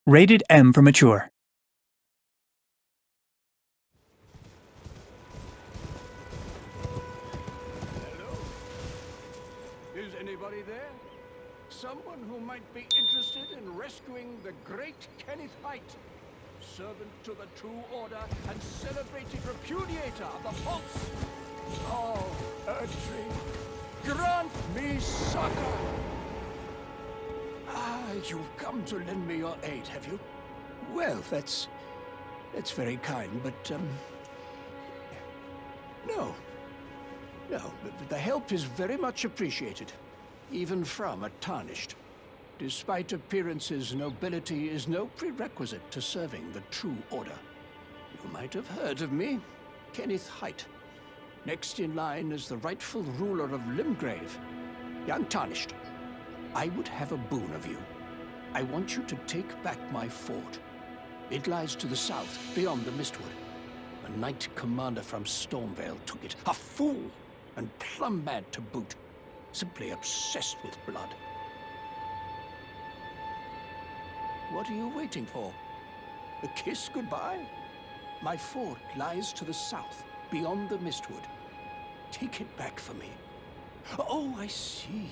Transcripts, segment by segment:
Rated M for mature. Hello? Is anybody there? Someone who might be interested in rescuing the great Kenneth Haight, servant to the True Order and celebrated repudiator of the false. Oh, Erdtree, grant me succor! Ah, you've come to lend me your aid, have you? Well, that's very kind, but, no. No, the help is very much appreciated, even from a Tarnished. Despite appearances, nobility is no prerequisite to serving the True Order. You might have heard of me, Kenneth Haight. Next in line is the rightful ruler of Limgrave, young Tarnished. I would have a boon of you. I want you to take back my fort. It lies to the south, beyond the Mistwood. A knight commander from Stormvale took it. A fool! And plumb mad to boot. Simply obsessed with blood. What are you waiting for? A kiss goodbye? My fort lies to the south, beyond the Mistwood. Take it back for me. Oh, I see.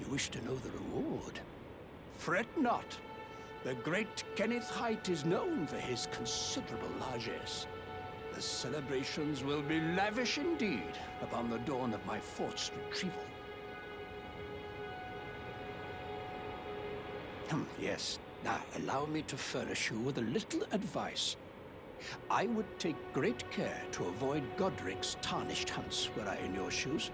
You wish to know the reward. Fret not. The great Kenneth Haight is known for his considerable largesse. The celebrations will be lavish indeed upon the dawn of my fort's retrieval. Yes. Now, allow me to furnish you with a little advice. I would take great care to avoid Godric's Tarnished hunts were I in your shoes.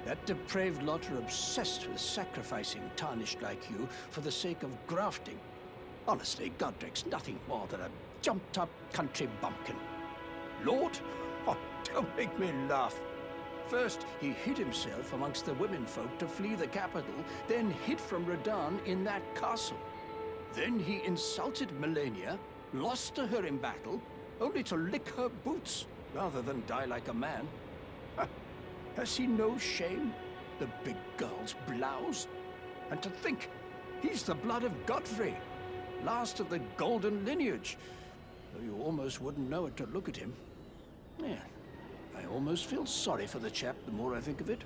That depraved lot are obsessed with sacrificing Tarnished like you for the sake of grafting. Honestly, Godric's nothing more than a jumped-up country bumpkin. Lord? Oh, don't make me laugh. First, he hid himself amongst the womenfolk to flee the capital, then hid from Radahn in that castle. Then he insulted Melania, lost to her in battle, only to lick her boots, rather than die like a man. Has he no shame, the big girl's blouse? And to think, he's the blood of Godfrey, last of the golden lineage, though you almost wouldn't know it to look at him. Yeah, I almost feel sorry for the chap the more I think of it.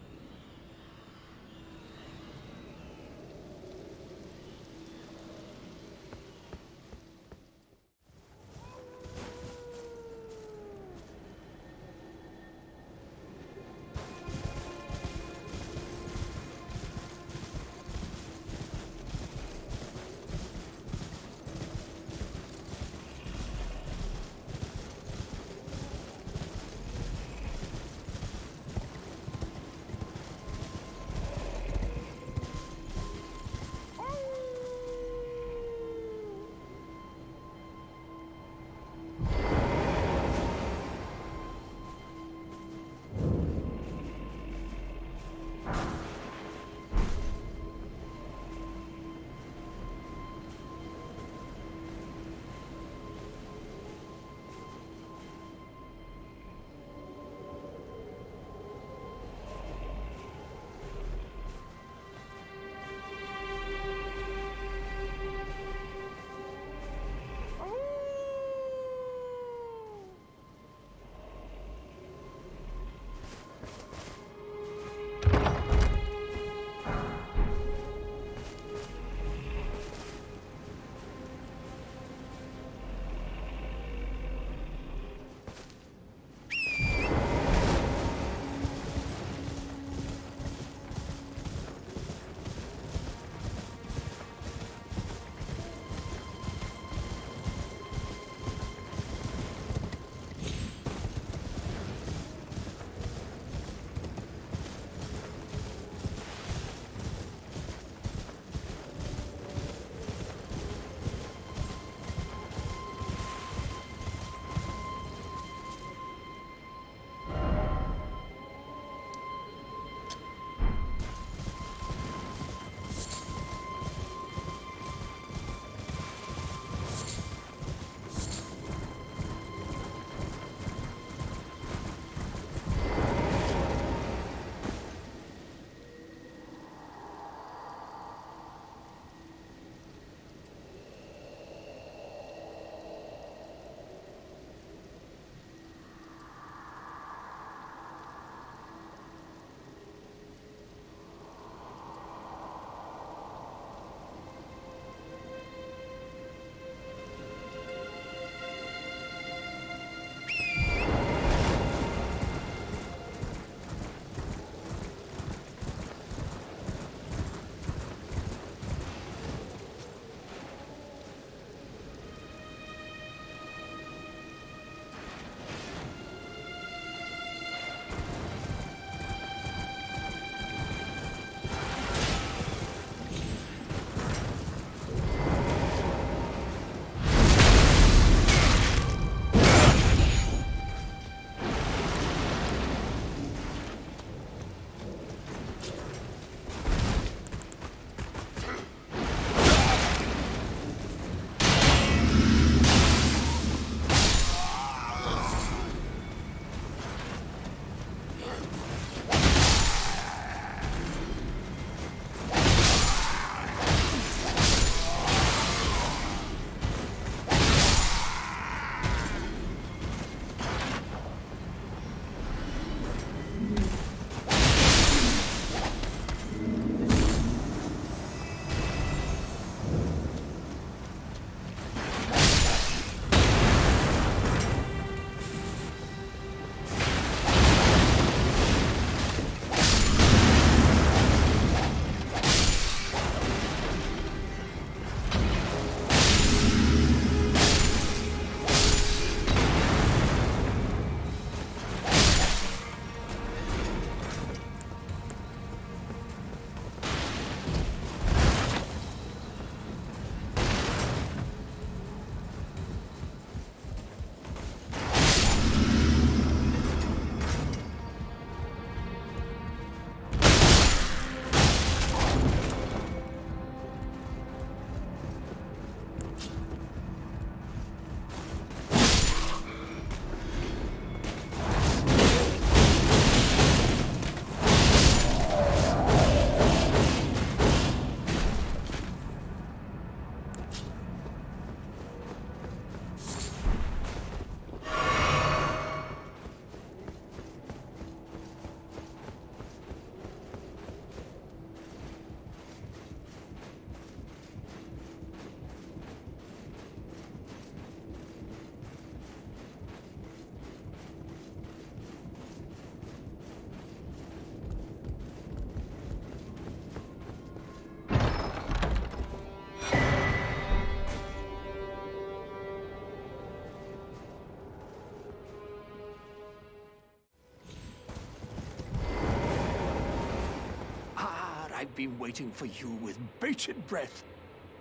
I've been waiting for you with bated breath.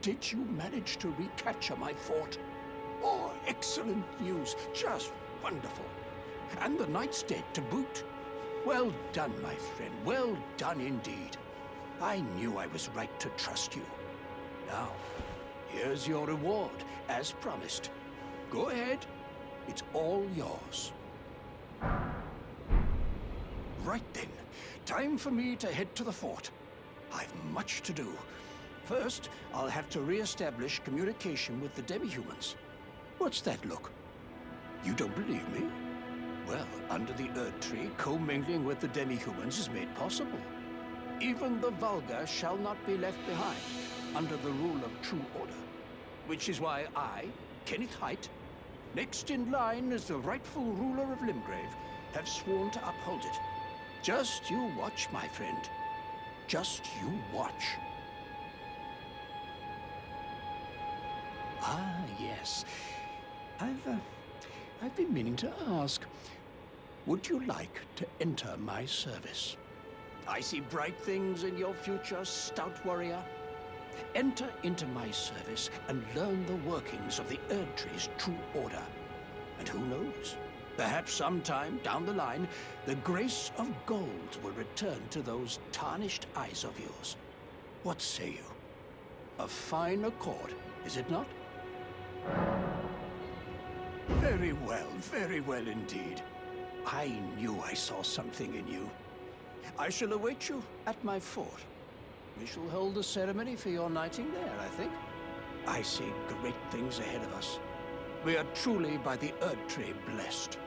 Did you manage to recapture my fort? Oh, excellent news. Just wonderful. And the knight's dead to boot. Well done, my friend. Well done indeed. I knew I was right to trust you. Now, here's your reward, as promised. Go ahead. It's all yours. Right then. Time for me to head to the fort. I've much to do. First, I'll have to re-establish communication with the demi-humans. What's that look? You don't believe me? Well, under the Erd Tree, commingling with the demi-humans is made possible. Even the vulgar shall not be left behind, under the rule of true order. Which is why I, Kenneth Haight, next in line as the rightful ruler of Limgrave, have sworn to uphold it. Just you watch, my friend. Just you watch. Ah, yes. I've been meaning to ask, would you like to enter my service? I see bright things in your future, stout warrior. Enter into my service and learn the workings of the Erd Tree's true order. And who knows? Perhaps sometime down the line, the grace of gold will return to those tarnished eyes of yours. What say you? A fine accord, is it not? Very well indeed. I knew I saw something in you. I shall await you at my fort. We shall hold a ceremony for your knighting there, I think. I see great things ahead of us. We are truly by the Erd Tree blessed.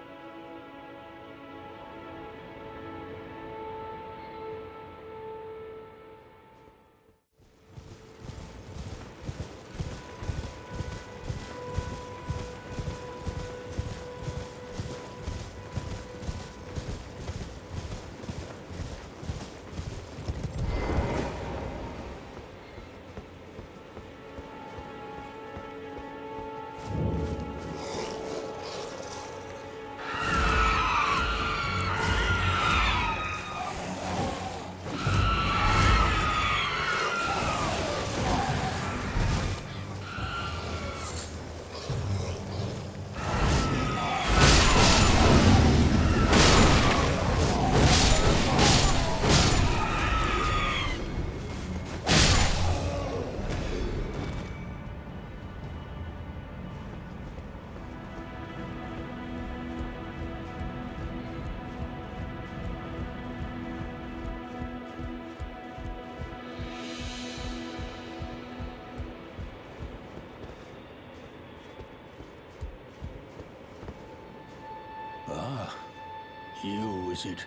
You, is it?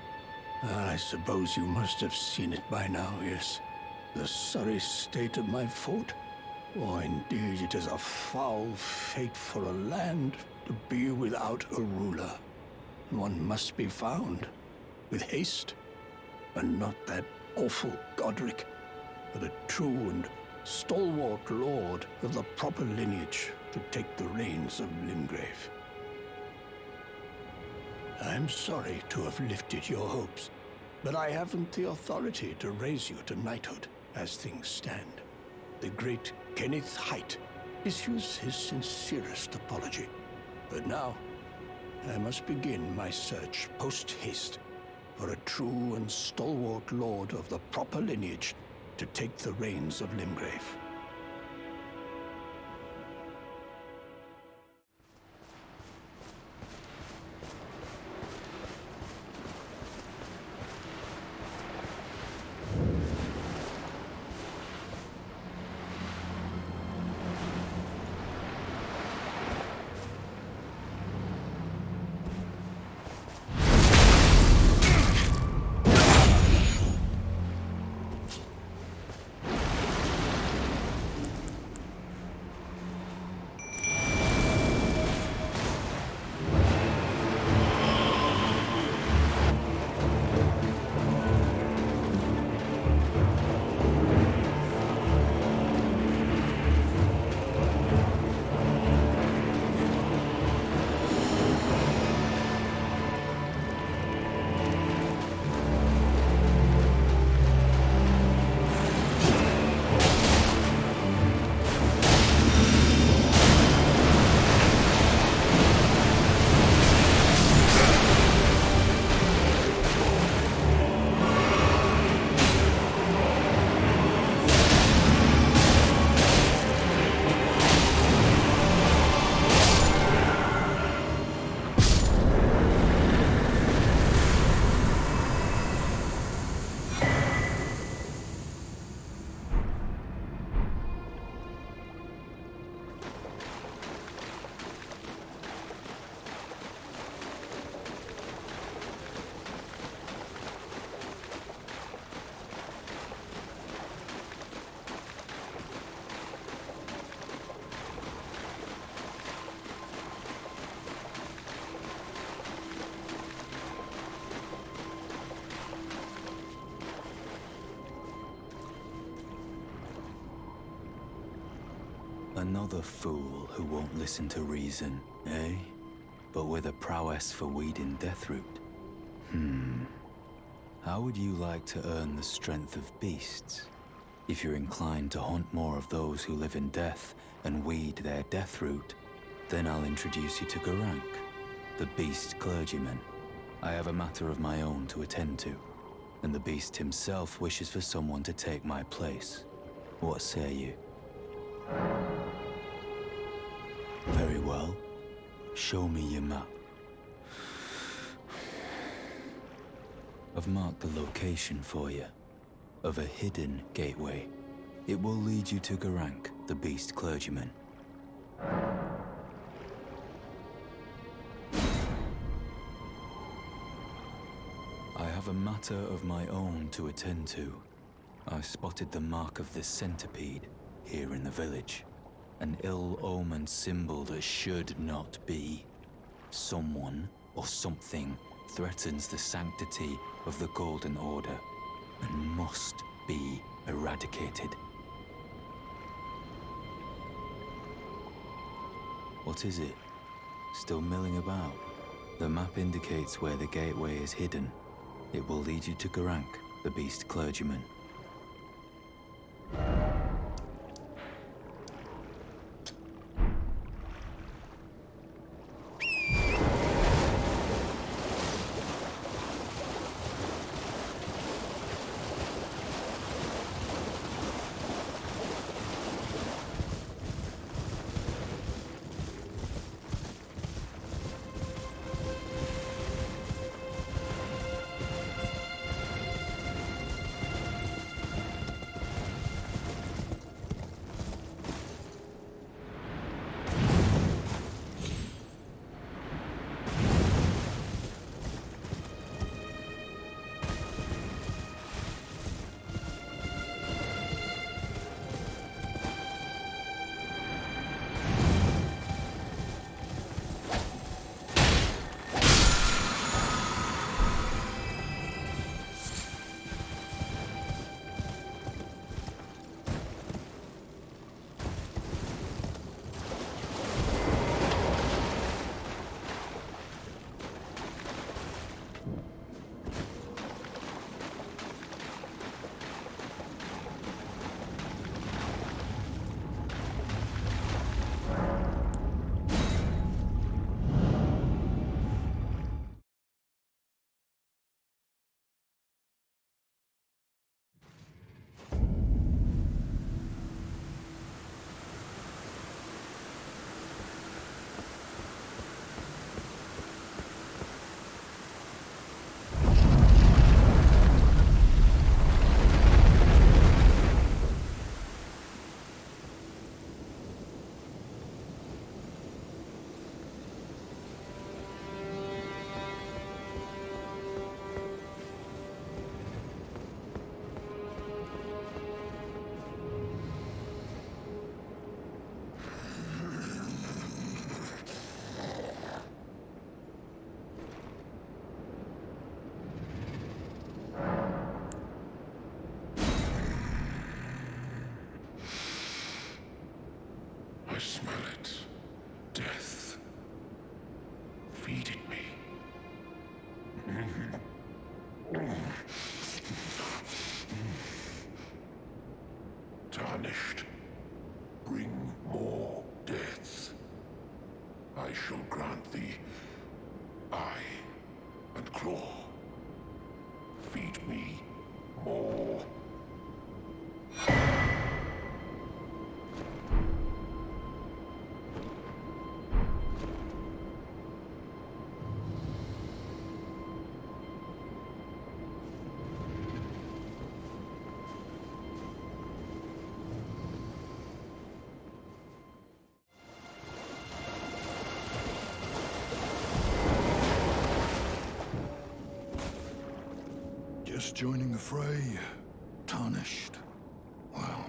I suppose you must have seen it by now, yes. The sorry state of my fort. Oh, indeed, it is a foul fate for a land to be without a ruler. One must be found, with haste, and not that awful Godric, but a true and stalwart lord of the proper lineage to take the reins of Limgrave. I'm sorry to have lifted your hopes, but I haven't the authority to raise you to knighthood as things stand. The great Kenneth Haight issues his sincerest apology. But now, I must begin my search post-haste for a true and stalwart lord of the proper lineage to take the reins of Limgrave. Another fool who won't listen to reason, eh? But with a prowess for weeding Deathroot. How would you like to earn the strength of beasts? If you're inclined to hunt more of those who live in death and weed their Deathroot, then I'll introduce you to Garank, the beast clergyman. I have a matter of my own to attend to, and the beast himself wishes for someone to take my place. What say you? Very well. Show me your map. I've marked the location for you, of a hidden gateway. It will lead you to Garank, the beast clergyman. I have a matter of my own to attend to. I spotted the mark of the centipede here in the village. An ill omen symbol that should not be. Someone or something threatens the sanctity of the Golden Order and must be eradicated. What is it? Still milling about? The map indicates where the gateway is hidden. It will lead you to Garank, the beast clergyman. I smell it. Death. Feeding me. Tarnished. Bring more deaths. I shall grant thee eye and claw. Feed me more. Just joining the fray, Tarnished. Well,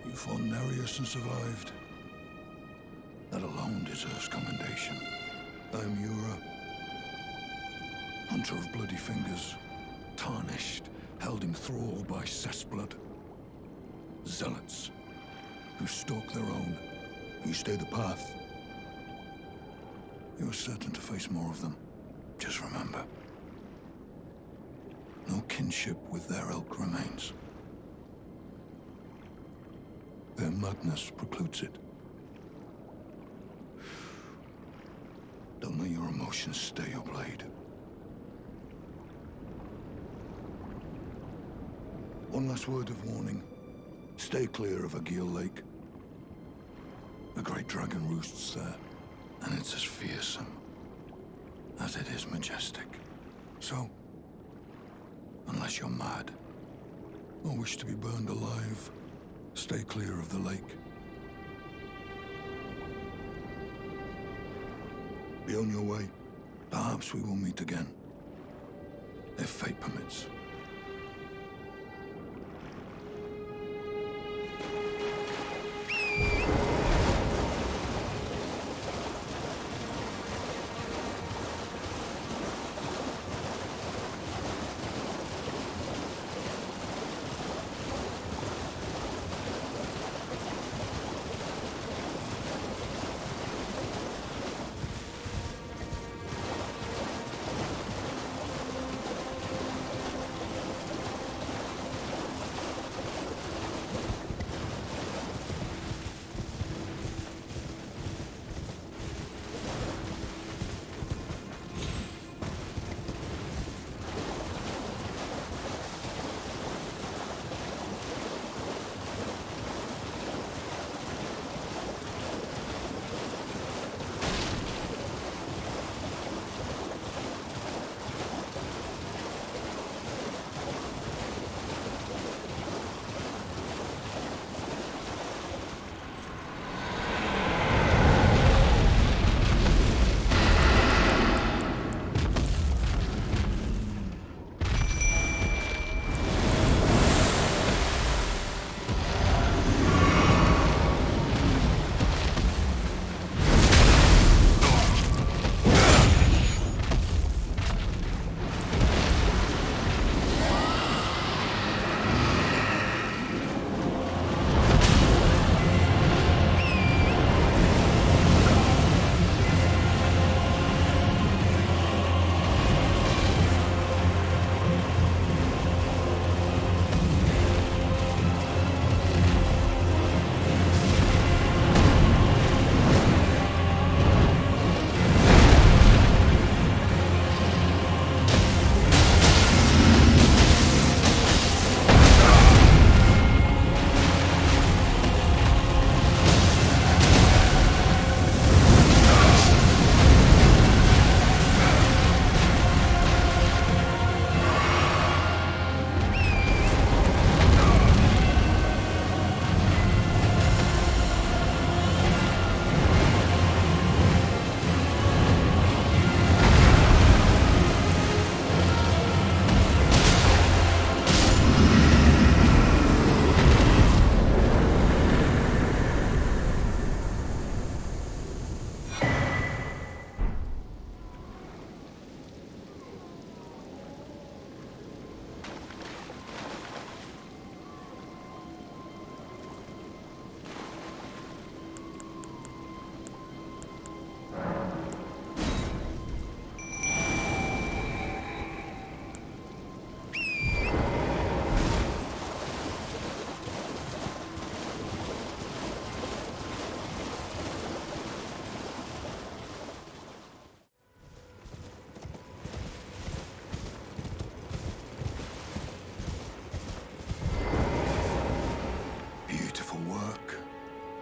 you fought Nereus and survived. That alone deserves commendation. I'm Yura, hunter of bloody fingers, Tarnished, held in thrall by cessblood. Zealots, who stalk their own. You stay the path, you're certain to face more of them. Just remember, no kinship with their ilk remains. Their madness precludes it. Don't let your emotions stay your blade. One last word of warning. Stay clear of Agil Lake. The great dragon roosts there, and it's as fearsome as it is majestic. So, unless you're mad, or wish to be burned alive, stay clear of the lake. Be on your way. Perhaps we will meet again, if fate permits.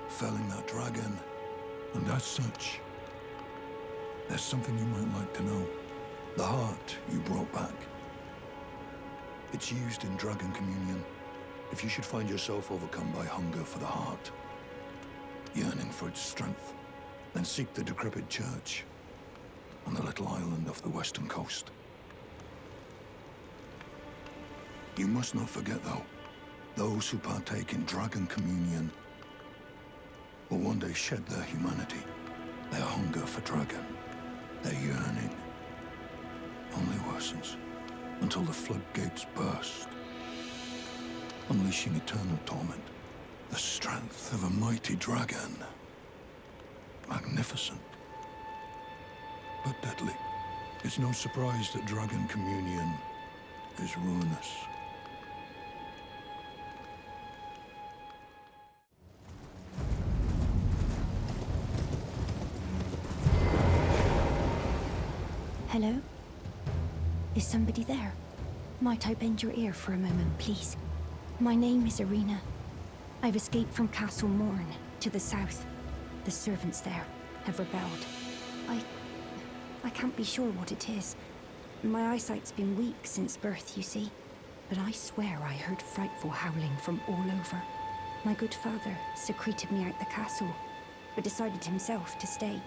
Felling that dragon, and as such, there's something you might like to know. The heart you brought back. It's used in dragon communion. If you should find yourself overcome by hunger for the heart, yearning for its strength, then seek the decrepit church on the little island off the western coast. You must not forget, though, those who partake in dragon communion will one day shed their humanity, their hunger for dragon, their yearning only worsens until the floodgates burst, unleashing eternal torment The strength of a mighty dragon. Magnificent. But deadly. It's no surprise that dragon communion is ruinous. Hello? Is somebody there? Might I bend your ear for a moment, please? My name is Irina. I've escaped from Castle Morne to the south. The servants there have rebelled. I can't be sure what it is. My eyesight's been weak since birth, you see. But I swear I heard frightful howling from all over. My good father secreted me out the castle, but decided himself to stay.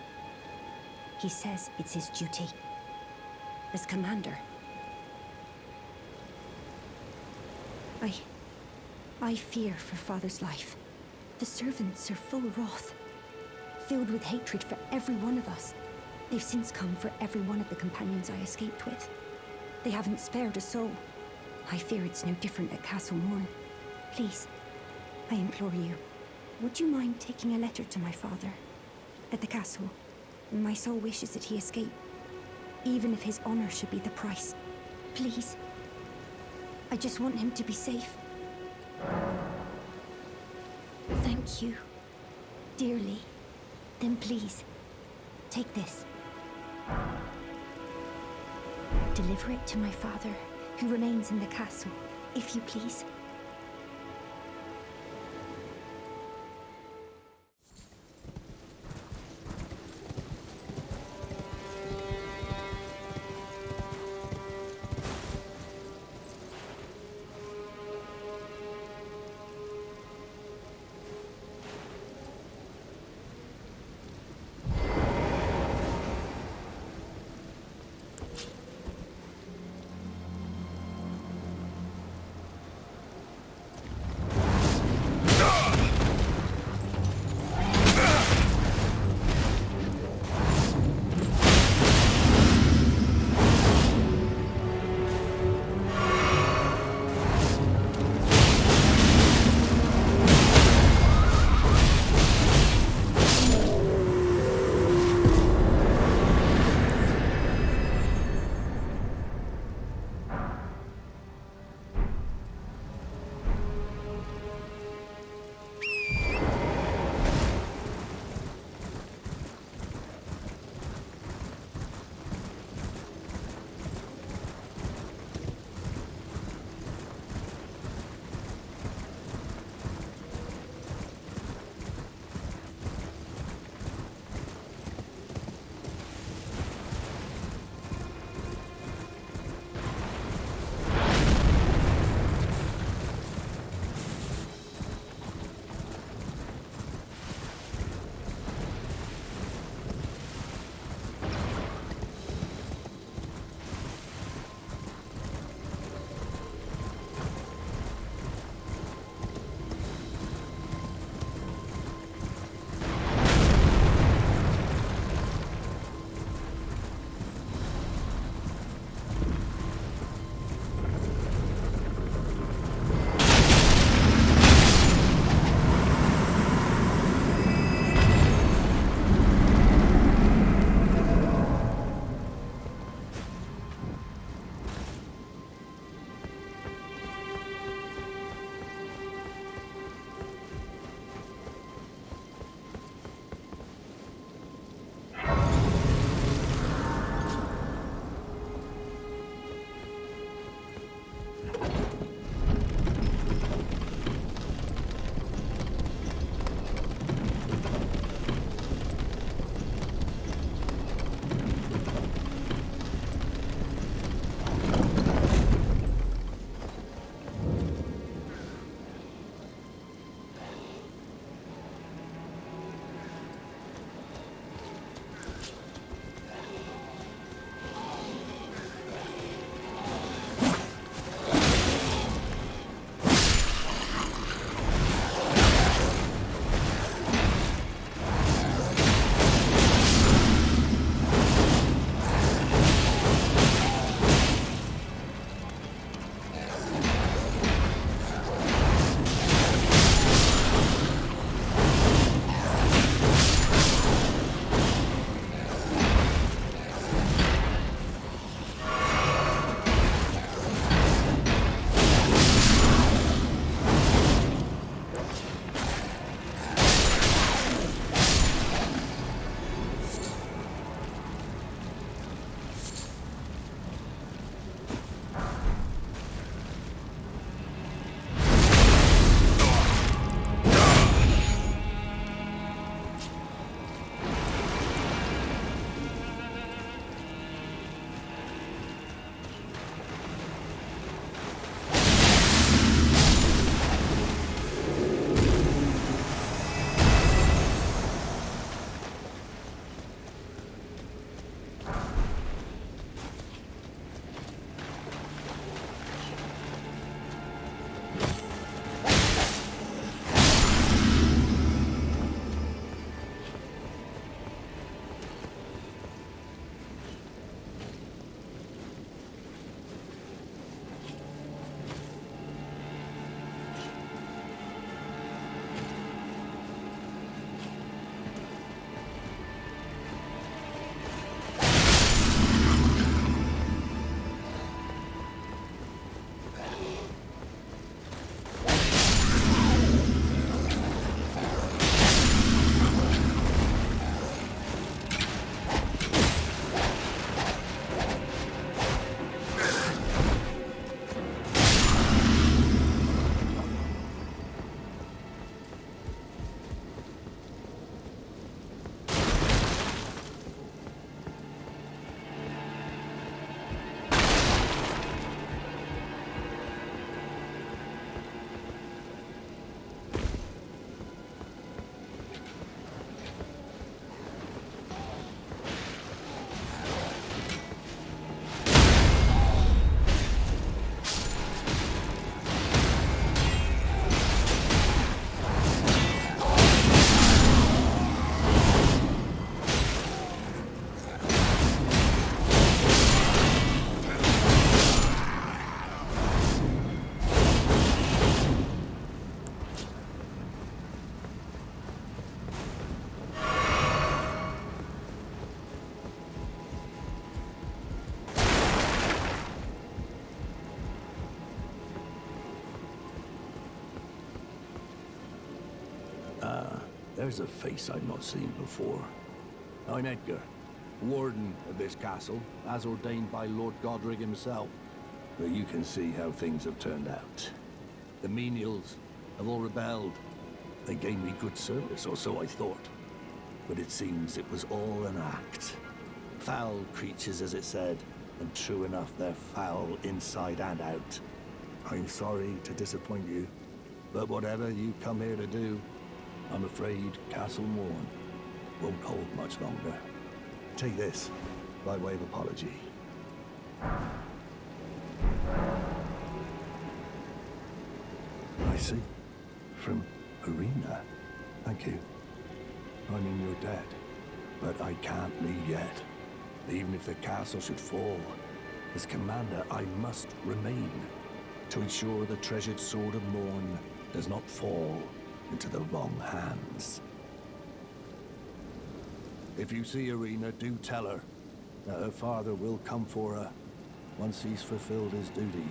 He says it's his duty. As commander. I fear for father's life. The servants are full wrath, filled with hatred for every one of us. They've since come for every one of the companions I escaped with. They haven't spared a soul. I fear it's no different at Castle Morne. Please, I implore you, would you mind taking a letter to my father? At the castle, my soul wishes that he escape, even if his honor should be the price. Please. I just want him to be safe. Thank you. Dearly. Then please, take this. Deliver it to my father, who remains in the castle, if you please. there's a face I've not seen before. I'm Edgar, warden of this castle, as ordained by Lord Godric himself. But you can see how things have turned out. The menials have all rebelled. They gave me good service, or so I thought. But it seems it was all an act. Foul creatures, as it said, and true enough, they're foul inside and out. I'm sorry to disappoint you, but whatever you come here to do, I'm afraid Castle Morne won't hold much longer. Take this, by way of apology. I see. From Irina. Thank you. I mean, you're dead, but I can't leave yet. Even if the castle should fall, as commander, I must remain to ensure the treasured sword of Morne does not fall into the wrong hands. If you see Irina, do tell her that her father will come for her once he's fulfilled his duty.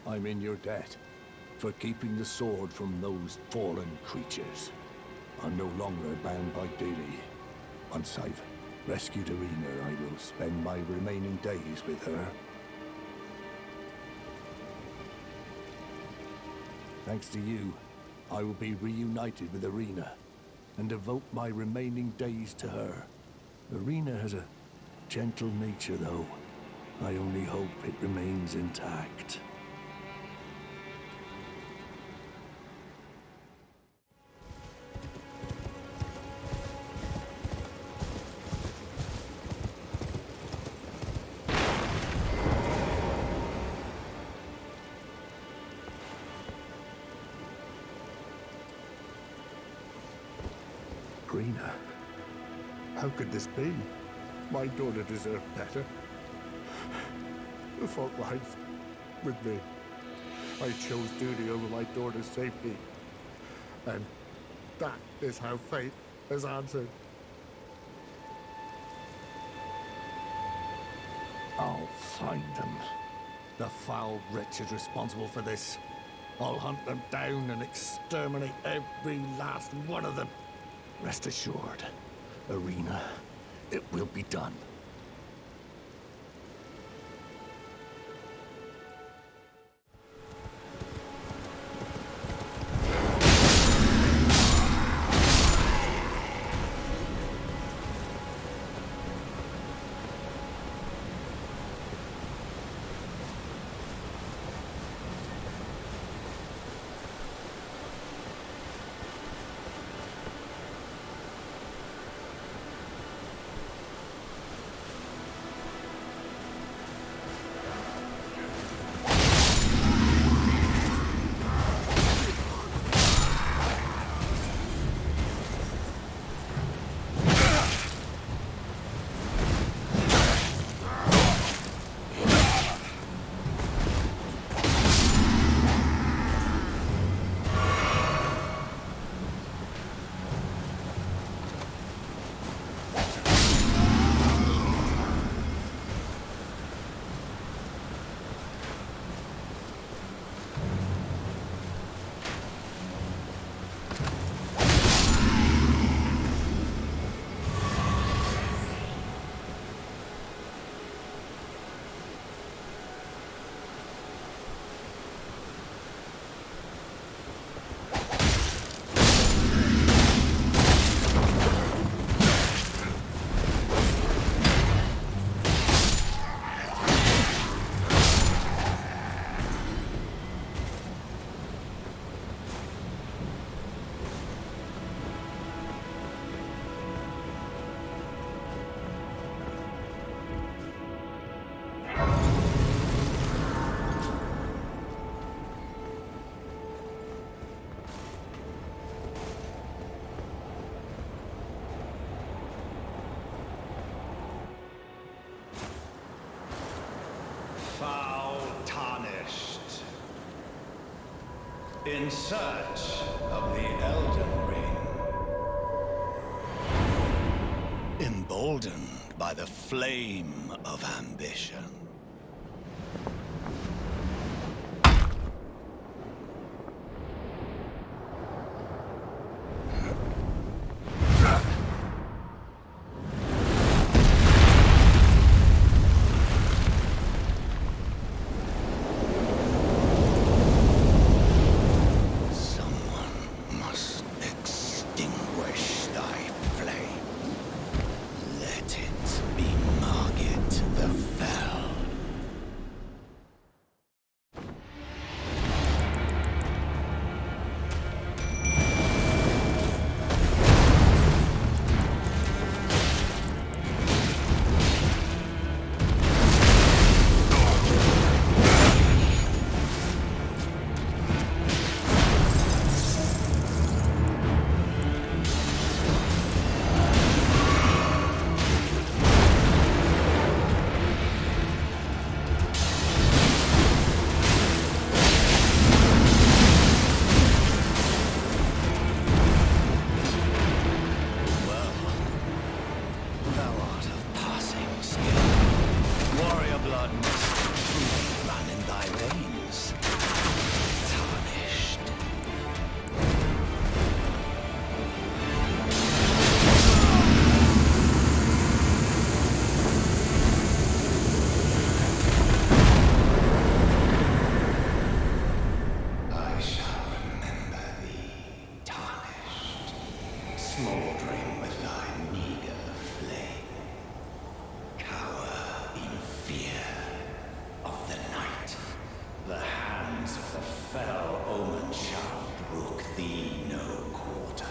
I'm in your debt for keeping the sword from those fallen creatures. I'm no longer bound by duty. Once I've rescued Irina, I will spend my remaining days with her. Thanks to you, I will be reunited with Irina and devote my remaining days to her. Irina has a gentle nature, though. I only hope it remains intact. Irina, how could this be? My daughter deserved better. The fault lies with me. I chose duty over my daughter's safety. And that is how fate has answered. I'll find them. The foul wretches responsible for this. I'll hunt them down and exterminate every last one of them. Rest assured, Irina, it will be done. In search of the Elden Ring. Emboldened by the flame of ambition. Smoldering with thy meager flame, cower in fear of the night. The hands of the fell Omen shall brook thee no quarter.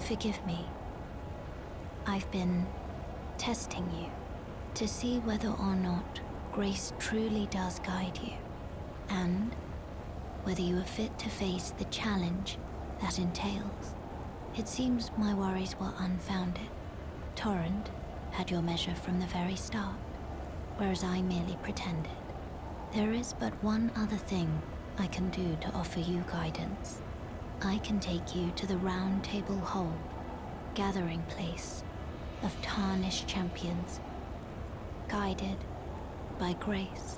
Forgive me. I've been testing you to see whether or not grace truly does guide you, and whether you are fit to face the challenge that entails. It seems my worries were unfounded. Torrent had your measure from the very start, whereas I merely pretended. There is but one other thing I can do to offer you guidance. I can take you to the Roundtable Hold, gathering place of Tarnished champions, guided by grace.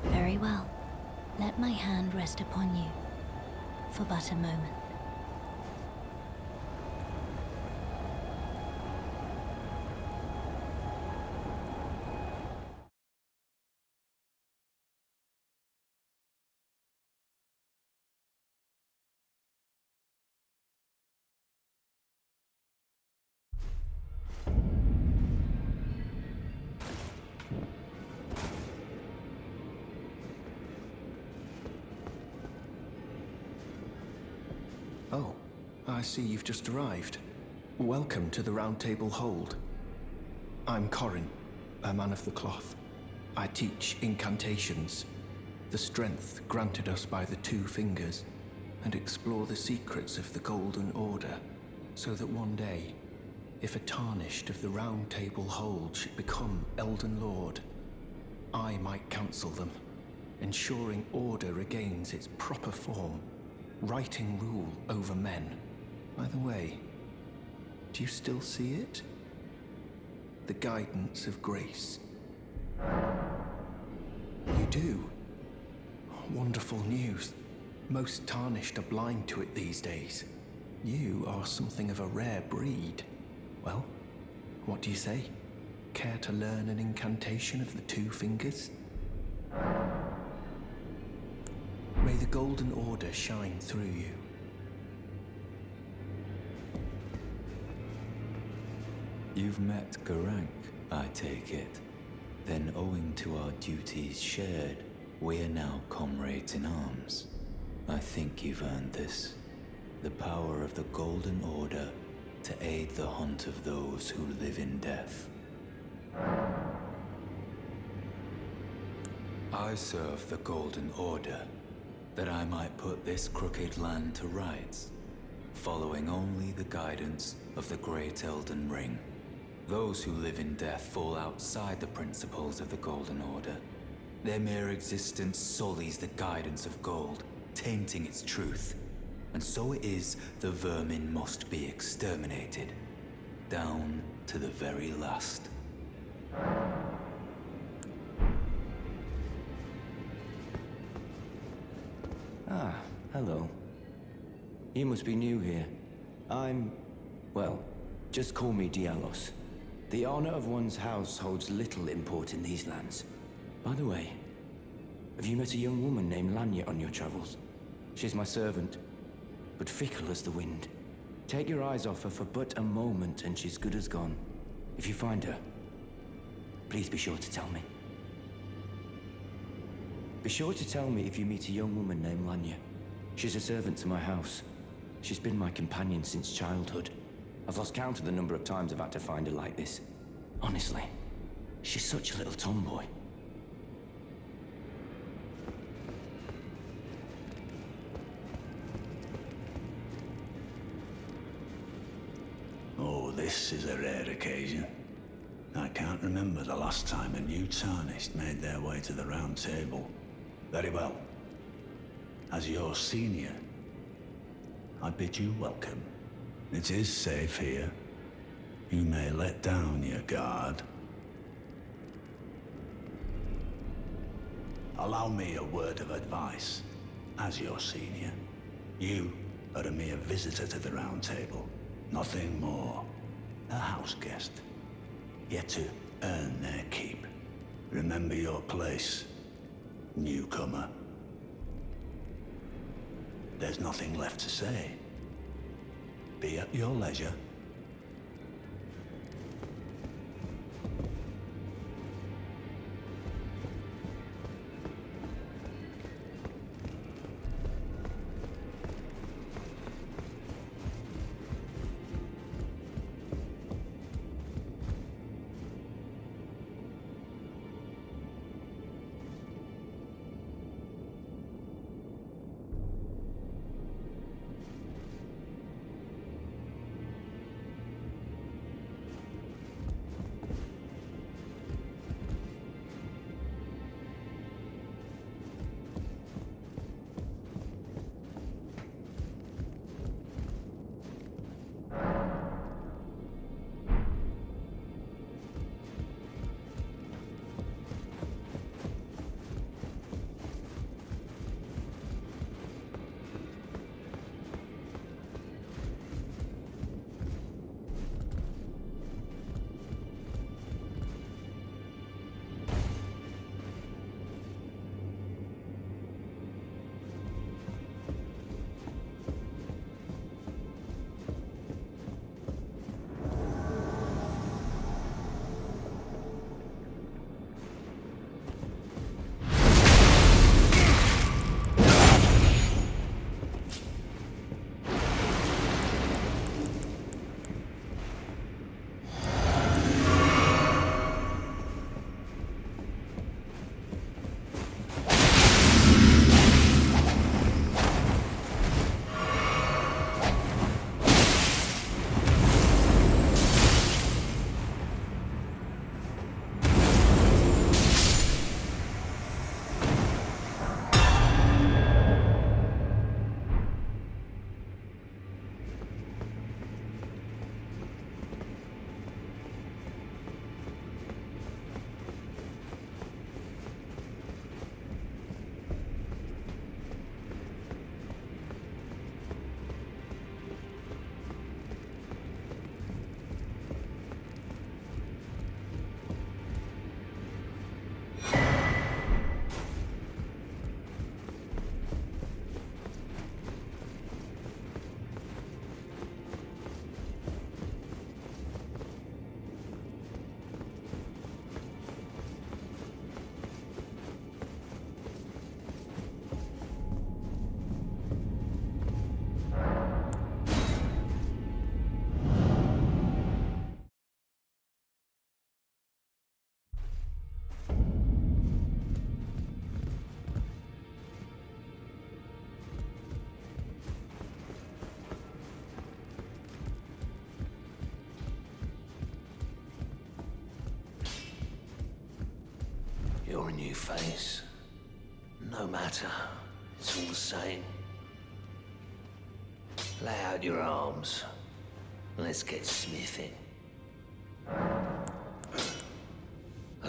Very well. Let my hand rest upon you for but a moment. Oh, I see you've just arrived. Welcome to the Roundtable Hold. I'm Corin, a man of the cloth. I teach incantations, the strength granted us by the Two Fingers, and explore the secrets of the Golden Order, so that one day, if a Tarnished of the Roundtable Hold should become Elden Lord, I might counsel them, ensuring order regains its proper form, righting rule over men. By the way, do you still see it? The guidance of grace. You do? Wonderful news. Most Tarnished are blind to it these days. You are something of a rare breed. Well, what do you say? Care to learn an incantation of the Two Fingers? May the Golden Order shine through you. You've met Garank, I take it. Then owing to our duties shared, we are now comrades in arms. I think you've earned this. The power of the Golden Order to aid the hunt of those who live in death. I serve the Golden Order, that I might put this crooked land to rights, following only the guidance of the great Elden Ring. Those who live in death fall outside the principles of the Golden Order. Their mere existence sullies the guidance of gold, tainting its truth. And so it is the vermin must be exterminated, down to the very last. Ah, hello. You must be new here. Well, just call me Dialos. The honor of one's house holds little import in these lands. By the way, have you met a young woman named Lanya on your travels? She's my servant, but fickle as the wind. Take your eyes off her for but a moment and she's good as gone. If you find her, please be sure to tell me. Be sure to tell me if you meet a young woman named Lanya. She's a servant to my house. She's been my companion since childhood. I've lost count of the number of times I've had to find her like this. Honestly, she's such a little tomboy. Oh, this is a rare occasion. I can't remember the last time a new Tarnished made their way to the Round Table. Very well. As your senior, I bid you welcome. It is safe here. You may let down your guard. Allow me a word of advice. As your senior, you are a mere visitor to the Round Table. Nothing more. A house guest. Yet to earn their keep. Remember your place, newcomer. There's nothing left to say. Be at your leisure. You're a new face. No matter, it's all the same. Lay out your arms. Let's get smithing. I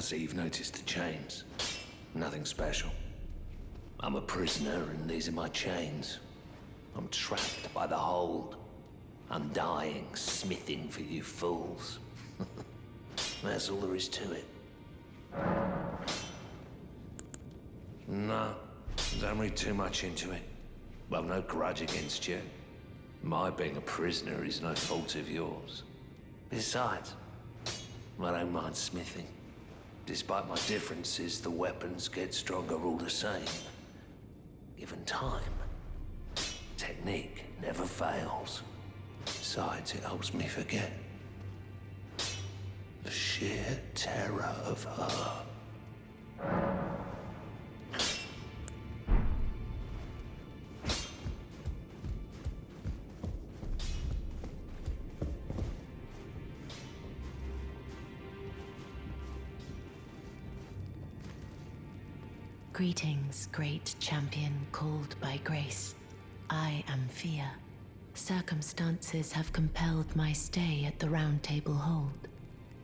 see you've noticed the chains. Nothing special. I'm a prisoner and these are my chains. I'm trapped by the hold. I'm dying, smithing for you fools. That's all there is to it. No, don't read too much into it. I've no grudge against you. My being a prisoner is no fault of yours. Besides, I don't mind smithing. Despite my differences, the weapons get stronger all the same. Given time, technique never fails. Besides, it helps me forget the sheer terror of her. Greetings, great champion called by grace. I am Fear. Circumstances have compelled my stay at the Roundtable Hold.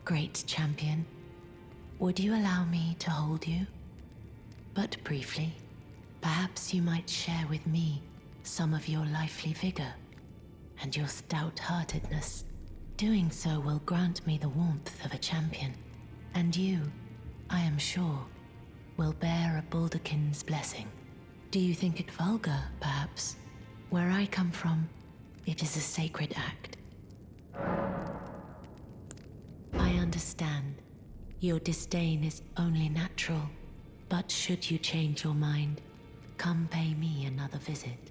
Great champion, would you allow me to hold you? But briefly, perhaps you might share with me some of your lively vigor and your stout-heartedness. Doing so will grant me the warmth of a champion, and you, I am sure, will bear a Baldakin's blessing. Do you think it vulgar, perhaps? Where I come from, it is a sacred act. I understand. Your disdain is only natural, but should you change your mind, come pay me another visit.